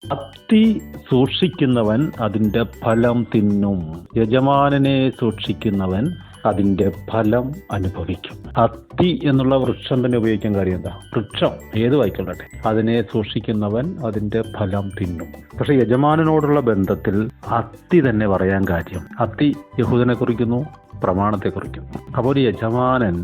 അത്തി സൂക്ഷിക്കുന്നവൻ അതിന്റെ ഫലം തിന്നും. യജമാനനെ സൂക്ഷിക്കുന്നവൻ അതിന്റെ ഫലം അനുഭവിക്കും. അത്തി എന്നുള്ള വൃക്ഷം തന്നെ ഉപയോഗിക്കാൻ കാര്യം എന്താ? വൃക്ഷം ഏത് വായിക്കൊള്ളട്ടെ, അതിനെ സൂക്ഷിക്കുന്നവൻ അതിന്റെ ഫലം തിന്നും. പക്ഷെ യജമാനനോടുള്ള ബന്ധത്തിൽ അത്തി തന്നെ പറയാൻ കാര്യം. അത്തി യഹൂദനെ കുറിക്കുന്നു, പ്രമാണത്തെ കുറിക്കുന്നു. അപ്പോൾ ഒരു യജമാനൻ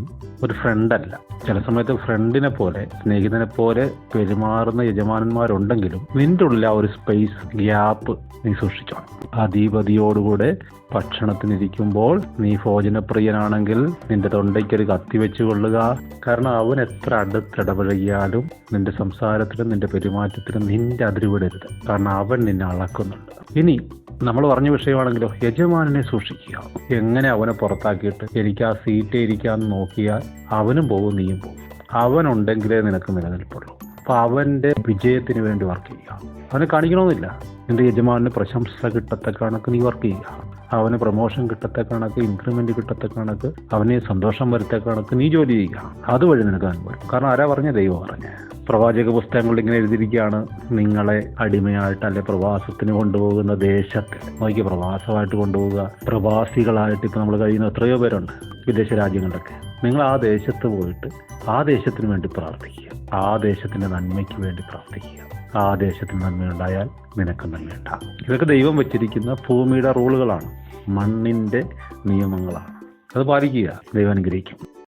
ഒരു ഫ്രണ്ടല്ല. ചില സമയത്ത് ഫ്രണ്ടിനെ പോലെ, സ്നേഹിതനെ പോലെ പെരുമാറുന്ന യജമാനന്മാരുണ്ടെങ്കിലും നിന്റെ ഉള്ളിൽ ആ ഒരു സ്പേസ്, ഗ്യാപ്പ് നീ സൂക്ഷിക്കണം. അധിപതിയോടുകൂടെ ഭക്ഷണത്തിനിരിക്കുമ്പോൾ നീ ഭോജനപ്രിയനാണെങ്കിൽ നിന്റെ തൊണ്ടയ്ക്കൊരു കത്തി വെച്ച് കൊള്ളുക. കാരണം അവൻ എത്ര അടുത്തിടപഴകിയാലും നിന്റെ സംസാരത്തിലും നിന്റെ പെരുമാറ്റത്തിലും നിന്റെ അതിരുവിടരുത്. കാരണം അവൻ നിന്നെ അളക്കുന്നുണ്ട്. ഇനി നമ്മൾ പറഞ്ഞ വിഷയമാണെങ്കിലോ, യജമാനനെ സൂക്ഷിക്കുക. എങ്ങനെ അവനെ പുറത്താക്കിയിട്ട് എനിക്ക് ആ സീറ്റ് ഇരിക്കാന്ന് നോക്കിയാൽ അവനും പോകും, നീയും പോകും. അവനുണ്ടെങ്കിലേ നിനക്ക് നിലനിൽപ്പുള്ളൂ. അപ്പൊ അവന്റെ വിജയത്തിന് വേണ്ടി വർക്ക് ചെയ്യുക. അവനെ കാണിക്കണമെന്നില്ല. നിന്റെ യജമാനന് പ്രശംസ കിട്ടത്ത കണക്ക് നീ വർക്ക് ചെയ്യുക. അവന് പ്രൊമോഷൻ കിട്ടത്ത കണക്ക്, ഇൻക്രിമെന്റ് കിട്ടത്ത കണക്ക്, അവനെ സന്തോഷം വരുത്ത കണക്ക് നീ ജോലി ചെയ്യുക. അതുവഴി നിനക്ക് അനുഭവം. കാരണം ആരാ പറഞ്ഞ? ദൈവം പറഞ്ഞ. പ്രവാചക പുസ്തകങ്ങളിൽ ഇങ്ങനെ എഴുതിയിരിക്കുകയാണ്, നിങ്ങളെ അടിമയായിട്ട് അല്ലെ പ്രവാസത്തിന് കൊണ്ടുപോകുന്ന ദേശത്ത് നോക്കി, പ്രവാസമായിട്ട് കൊണ്ടുപോകുക, പ്രവാസികളായിട്ട് ഇപ്പം നമ്മൾ കഴിയുന്ന എത്രയോ പേരുണ്ട് വിദേശ രാജ്യങ്ങളിലൊക്കെ. നിങ്ങൾ ആ ദേശത്ത് പോയിട്ട് ആ ദേശത്തിന് വേണ്ടി പ്രാർത്ഥിക്കുക. ആ ദേശത്തിന്റെ നന്മയ്ക്ക് വേണ്ടി പ്രാർത്ഥിക്കുക. ആ ദേശത്തിന് നന്മയുണ്ടായാൽ നിനക്ക് നന്മയുണ്ടാകും. ഇതൊക്കെ ദൈവം വെച്ചിരിക്കുന്ന ഭൂമിയുടെ റൂളുകളാണ്, മണ്ണിന്റെ നിയമങ്ങളാണ്. അത് പാലിക്കുക. ദൈവം അനുഗ്രഹിക്കും.